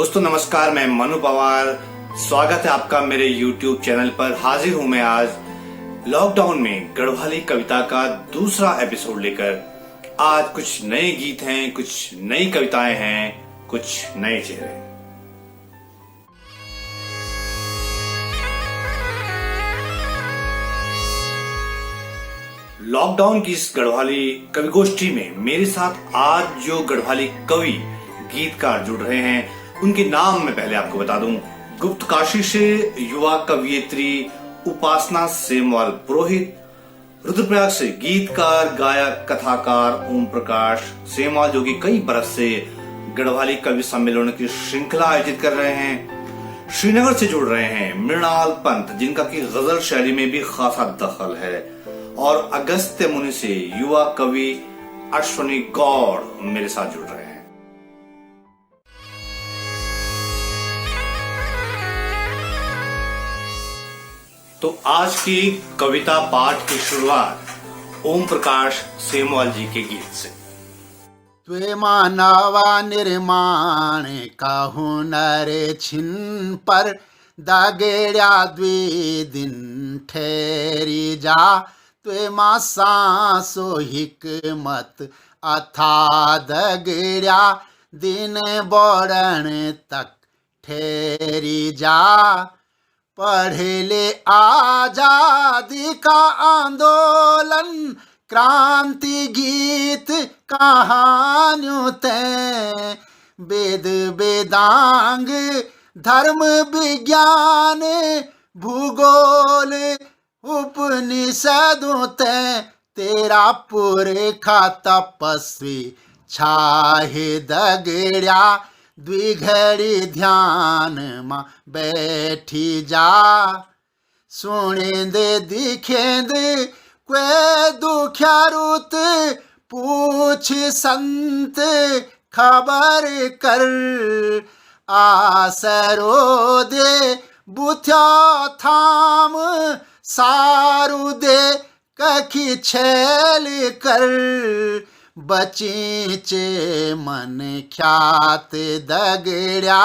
दोस्तों नमस्कार, मैं मनु पवार। स्वागत है आपका मेरे YouTube चैनल पर। हाजिर हूं मैं आज लॉकडाउन में गढ़वाली कविता का दूसरा एपिसोड लेकर। आज कुछ नए गीत हैं, कुछ नई कविताएं हैं, कुछ नए चेहरे। लॉकडाउन की इस गढ़वाली कवि गोष्ठी में मेरे साथ आज जो गढ़वाली कवि गीतकार जुड़ रहे हैं उनके नाम मैं पहले आपको बता दूं। गुप्त काशी से युवा कवियत्री उपासना सेमवाल पुरोहित, रुद्रप्रयाग से गीतकार गायक कथाकार ओम प्रकाश सेमवाल, जो कि कई बरस से गढ़वाली कवि सम्मेलनों की श्रृंखला आयोजित कर रहे हैं। श्रीनगर से जुड़ रहे हैं मृणाल पंत, जिनका की गजल शैली में भी खासा दखल है। और अगस्त्य मुनि से युवा कवि अश्वनी गौड़ मेरे साथ जुड़ रहे हैं। तो आज की कविता पाठ की शुरुआत ओम प्रकाश सेमवाल जी के गीत से। त्वे मानवा निर्माण का हुनर छिन पर दागेड़ा द्विदिन ठहरी जा। त्वे मां सांसो हिकमत अथा दगड़ा दिन बोड़न तक ठहरी जा। पढ़े ले आजादी का आंदोलन, क्रांति गीत कहानियों ते वेद वेदांग धर्म विज्ञान भूगोल उपनिषदों ते तेरा पुरखा तपस्वी छाहे दगड़ा। द्विघड़ी ध्यान मां बैठी जा। सुनेंदे दिखेंदे क्वे दुख्या रुत पूछ संत खबर कर। आसरो दे बुथ्या थाम सारू दे कखी छेल कर। बचीचे मन ख्यात दगड़ा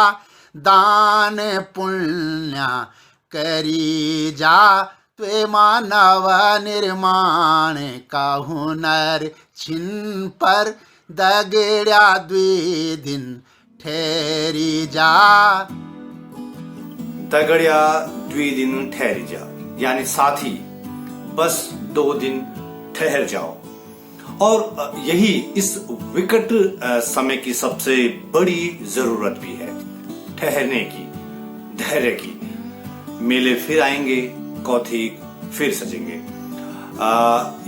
दान पुण्य करी जा। त्वे मानव निर्माण का हुनर छिन पर दगड़ा द्विदिन ठहरी जा। दगड़िया द्विदिन ठहरी जा, यानी साथी बस 2 दिन ठहर जाओ। और यही इस विकट समय की सबसे बड़ी जरूरत भी है, ठहरने की, धैर्य की। मेले फिर आएंगे, कौथिक फिर सजेंगे।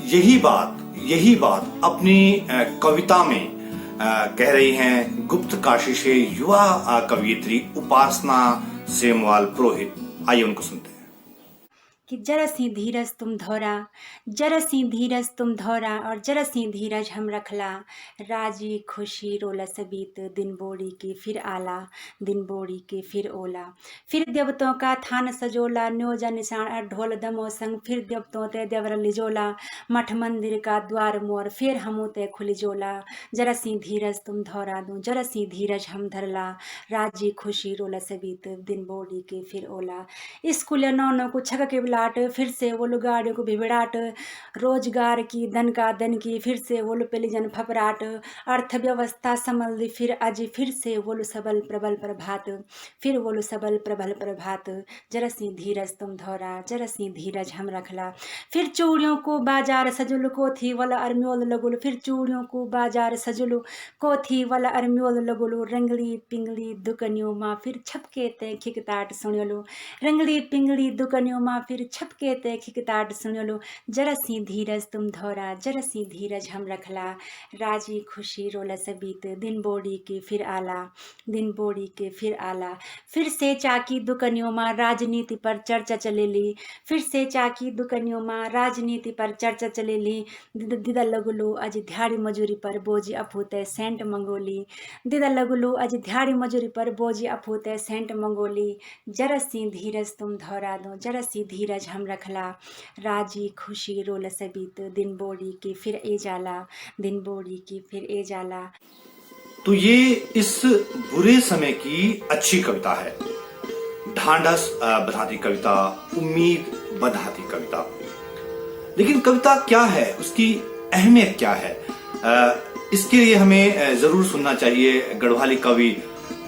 यही बात अपनी कविता में कह रही हैं गुप्त काशी से युवा कवियत्री उपासना सेमवाल पुरोहित। आइए उनको सुनते हैं। कि जरा सी धीरज तुम धौरा, जरा सी धीरज तुम धौरा, और जरा सी धीरज हम रखला। राजी खुशी रोला सबीत, दिन बोड़ी की फिर आला, दिन बोड़ी की फिर ओला। फिर देवतों का थान सजोला, न्योजा निशान ढोल दमो संग। फिर देवतों ते देवर लिजोला, मठ मंदिर का द्वार मोर। फिर हमू ते खुलिजोला, जरा सी धीरज तुम धौरा दूं, जरा सी धीरज हम धरला। राजी खुशी रोला सबीत, दिन बोड़ी की फिर ओला। स्कूल नौनों को छक के बिलाट, फिर से वो गाड़ियों को भिड़ाट। रोजगार की धन का धन की, फिर से वो पेलीजन फपराट। अर्थव्यवस्था संभल दी फिर आज, फिर से वो सबल प्रबल प्रभात, फिर वो सबल प्रबल प्रभात। जरा सी धीरज तुम धौरा, जरा सी धीरज हम रखला। फिर चूड़ियों को बाजार सजुल, को थी वाला अरम्योल लगुल। फिर चूड़ियों को बाजार सजुल, को थी वाला अरम्योल लगुल। रंगली पिंगली दुकनियों माँ फिर छपके ते खिकताट सुनियोलो। रंगली पिंगली दुकनियों माँ फिर छपके ते खिकताट सुनियोलो। जरा सी धीरज तुम धौरा, जरा सी धीरज हम रखला। राजी खुशी रोला सबीत, दिन बोड़ी की फिर आला, दिन बोड़ी के फिर आला। फिर से चाकी दुकनियों माँ राजनीति पर चर्चा चलेली। फिर से चाकी दुकनियों माँ राजनीति पर चर्चा चलेली। दिदा लगुलू अज ध्याड़ी मजूरी पर बोझी अफूते सेंट मंगोली। दिदा लगुलू अज ध्याड़ी मजूरी पर बोझी अफूते सेंट मंगोली। जरा सी धीरज तुम धौरा दो, जरा सी धीरज हम रखला। राजी खुशी रोल सबीत, दिन बोड़ी की फिर ए जाला, दिन बोड़ी की फिर ए जाला। तो ये इस बुरे समय की अच्छी कविता है। ढांढस बधाती कविता, उम्मीद बधाती कविता। लेकिन कविता क्या है, उसकी अहमियत क्या है, इसके लिए हमें जरूर सुनना चाहिए गढ़वाली कवि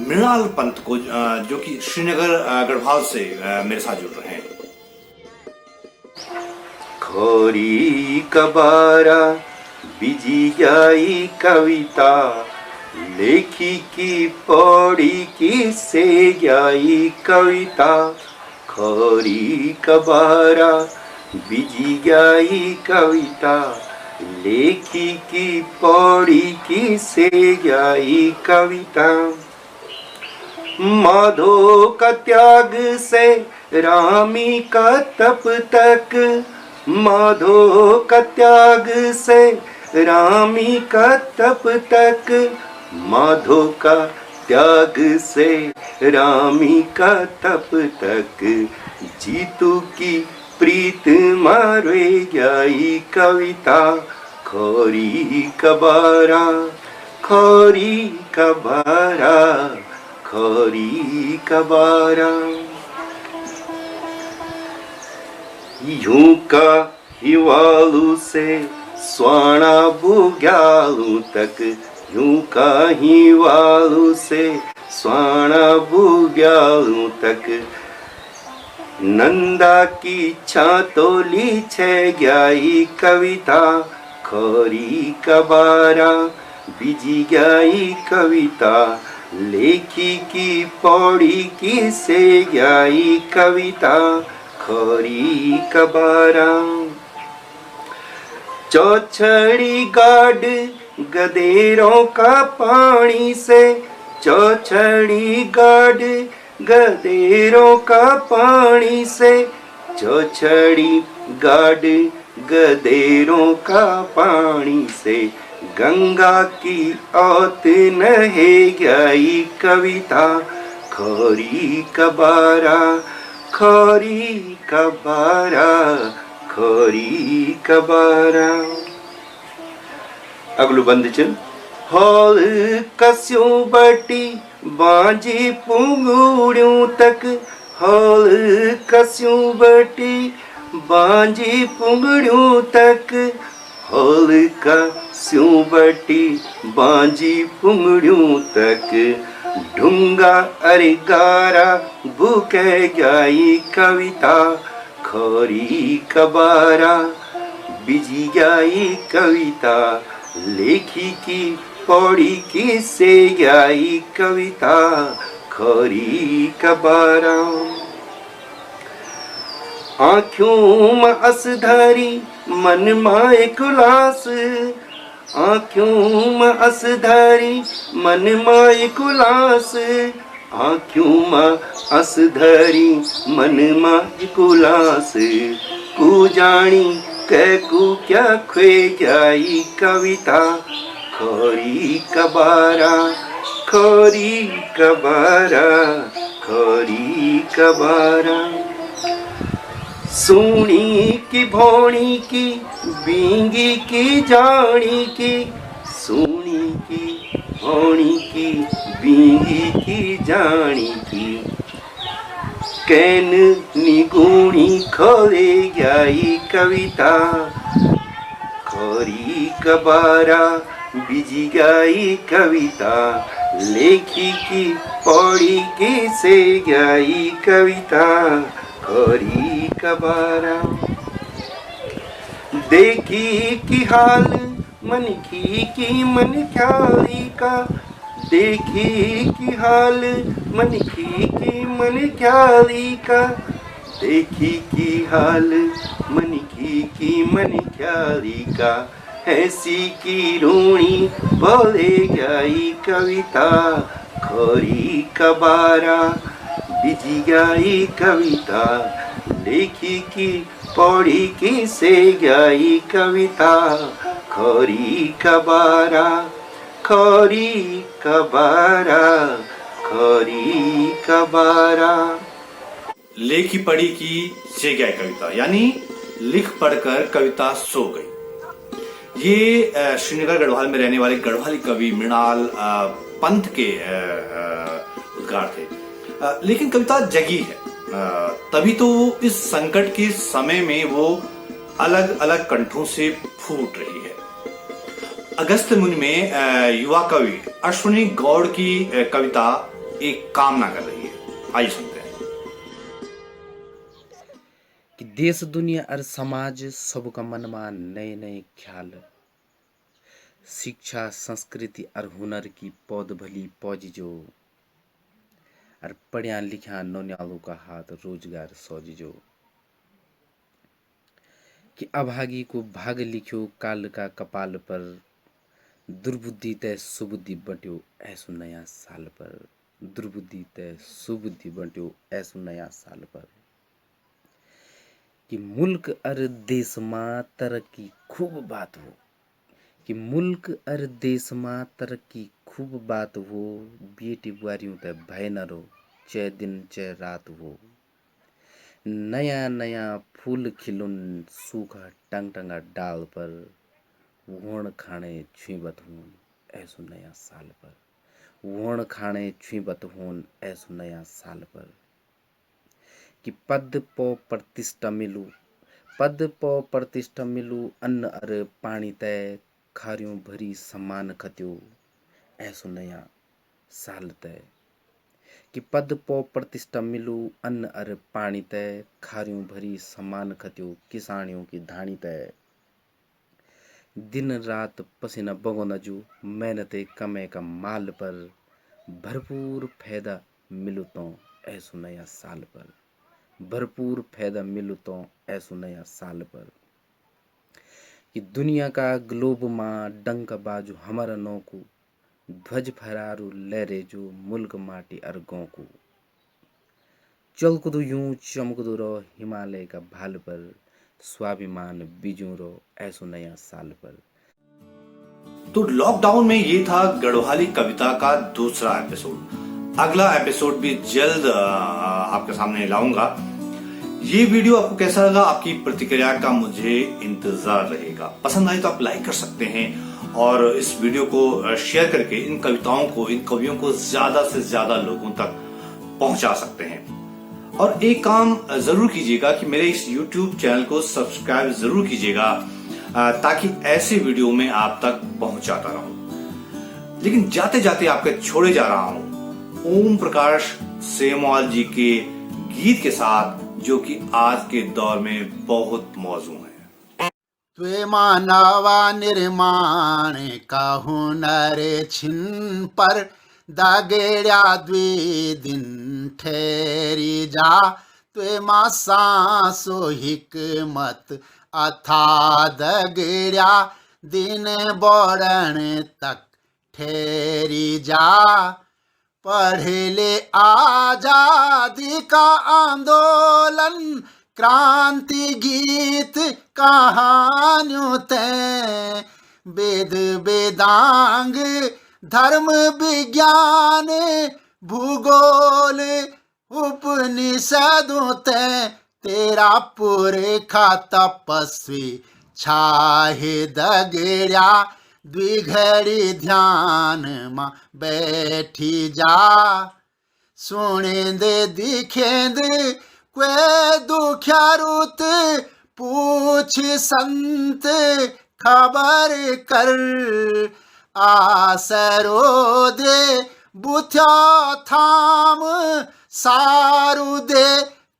मृणाल पंत को, जो कि श्रीनगर गढ़वाल से मेरे साथ जुड़ रहे हैं। खोरी कबारा बिजी जाई कविता, लेखी की पौड़ी की से जाई कविता। खोरी कबारा बिजी जाई कविता, लेखी की पौड़ी की से जाई कविता। माधो का त्याग से रामी का तप तक, माधो का त्याग से रामी का तप तक, माधो का त्याग से रामी का तप तक। जीतू की प्रीत मारे जाई कविता। खोरी कबारा, खोरी कबारा, खोरी कबारा। यूं का हिवालू से स्वाणा बुग्यालू तक, यूं का हिवालू से स्वाणा बुग्यालू तक। नंदा की छातोली छे गई कविता। खोरी कबारा बिजी गई कविता, लेखी की पौड़ी की से गई कविता। खोरी कबारा। चौछड़ी गाड गदेरों का पानी से, चौछड़ी गाड गदेरों का पानी से, चौछड़ी गाड गदेरों का पानी से। गंगा की औत नहे गई कविता। खोरी कबारा, खोरी कबारा, खोरी कबारा। अगलो बंद चल। हॉल कस्यों बटी बांजी पुंगुड़ियों तक, हॉल कस्यों बटी बांजी पुंगुड़ियों तक। हॉल कस्यों बटी बांजी पुंगुड़ियों तक। ढूंगा अरे गारा बुके गई कविता। खोरी कबारा बिजी गई कविता, लेखी की पौड़ी की से गई कविता। खोरी कबारा। आँखों में असधरी मन माए कुलास, आँखों में असधरी मन माए कुलास। आँखों में असधरी मन माए कुलास। कु जानी कैकू क्या खे गई कविता। खोरी कबारा, खोरी कबारा, खोरी कबारा। सूनी की भोणी की बींगी की जानी की, सूनी की भोणी की बींगी की जानी की। कैन निगुणी खोले गई कविता। खोरी कबारा बिजी गई कविता, लेखी की पौड़ी की से गई कविता। खोरी कबारा। देखी की हाल मन की मन ख्याली का, देखी की हाल मन की मन ख्याली का। देखी की हाल मन की मन ख्याली का। ऐसी की रूणी बोले गई कविता। खोरी कबारा बिजी गई कविता, लेखी की पौड़ी की से गई कविता। खोरी कबारा, खोरी कबारा, खोरी कबारा। लेखी पढ़ी की से गई कविता, यानी लिख पढ़कर कविता सो गई। ये श्रीनगर गढ़वाल में रहने वाले गढ़वाली कवि मृणाल पंथ के उद्गार थे। लेकिन कविता जगी है, तभी तो इस संकट के समय में वो अलग अलग कंठों से फूट रही है। अगस्त मुनि में युवा कवि अश्विनी गौड़ की कविता एक कामना कर रही है। आइए सुनते हैं। कि देश दुनिया और समाज सबका मनमा नए नए ख्याल, शिक्षा संस्कृति और हुनर की पौध भली पौजी जो, और पढ़िया लिखा नौनियालों का हाथ रोजगार सौजी जो। कि अभागी को भाग लिख्यो काल का कपाल पर, दुर्बुद्धि तय सुबुद्धि बंट्यो ऐसो नया साल पर, दुर्बुद्धि तय सुबुद्धि बंट्यो ऐसो नया साल पर। कि मुल्क और देश में तरक्की खूब बात हो, कि मुल्क और देश में तरक्की खूब बात हो, बेटी बुआरियों तय भय न रो, चे दिन चे रात हो। नया नया फूल खिलुन सूखा टंग टंगा डाल पर, वोण खाने छुईबत होन ऐसो नया साल पर, वोण खाने छुईबत होन ऐसो नया साल पर। कि पद पो प्रतिष्ठा मिलू, पद पो प्रतिष्ठा मिलू, अन्न अर पानी तय खारियों भरी सम्मान खत्यो ऐसो नया साल तय। कि पद पो प्रतिष्ठा मिलू, अन्न अर पानी तय खारियों भरी सम्मान खत्यो किसानियों की धानी तय। दिन रात पसीना बगोना जो मेहनते कमे का माल पर, भरपूर फायदा मिलू तो ऐसो नया साल पर, भरपूर फायदा मिलू तो ऐसो नया साल पर। कि दुनिया का ग्लोब माँ डंक बाजू हमारा नौ को, ध्वज फहरारू लहरे जो मुल्क माटी और गाँव को। चलकुदू यूं चमकुदू रो हिमालय का भाल पर, स्वाभिमान बिजू रो ऐसो नया साल पर। तो लॉकडाउन में ये था गढ़वाली कविता का दूसरा एपिसोड। अगला एपिसोड भी जल्द आपके सामने लाऊंगा। ये वीडियो आपको कैसा लगा, आपकी प्रतिक्रिया का मुझे इंतजार रहेगा। पसंद आए तो आप लाइक कर सकते हैं और इस वीडियो को शेयर करके इन कविताओं को, इन कवियों को ज्यादा से ज्यादा लोगों तक पहुंचा सकते हैं। और एक काम जरूर कीजिएगा कि मेरे इस YouTube चैनल को सब्सक्राइब जरूर कीजिएगा, ताकि ऐसे वीडियो में आप तक पहुंचाता रहूं। लेकिन जाते जाते आपके छोड़े जा रहा हूं ओम प्रकाश सेमवाल जी के गीत के साथ, जो कि आज के दौर में बहुत मौजू है। त्वे मानवा निर्माण का हुनर छिन पर, दागेड़ा द्वि दिन ठहरी जा, त्वे माँ सांसो हिकमत अथा दगेड़ा दिन बोड़न तक ठहरी जा। पढ़े ले आजादी का आंदोलन, क्रांति गीत कहानियों ते, वेद वेदांग धर्म विज्ञान भूगोल उपनिषदों ते, तेरा पुरखा तपस्वी छाहे दगड़ा, द्विघड़ी ध्यान मां बैठी जा। सुनेंदे दिखेंदे क्वे दुख्या रुत, पूछ संत खबर कर, आसरो दे बुथ्या थाम सारू दे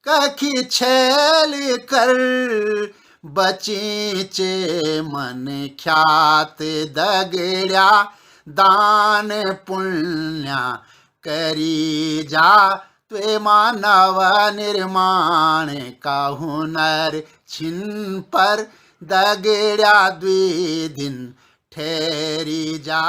कखी छेल कर। बचीचे मन ख्यात दगड़ा, दान पुण्या करी जा, त्वे मानव निर्माण का हुनर छिन पर, दगड़ा द्वि दिन ठहरी जा।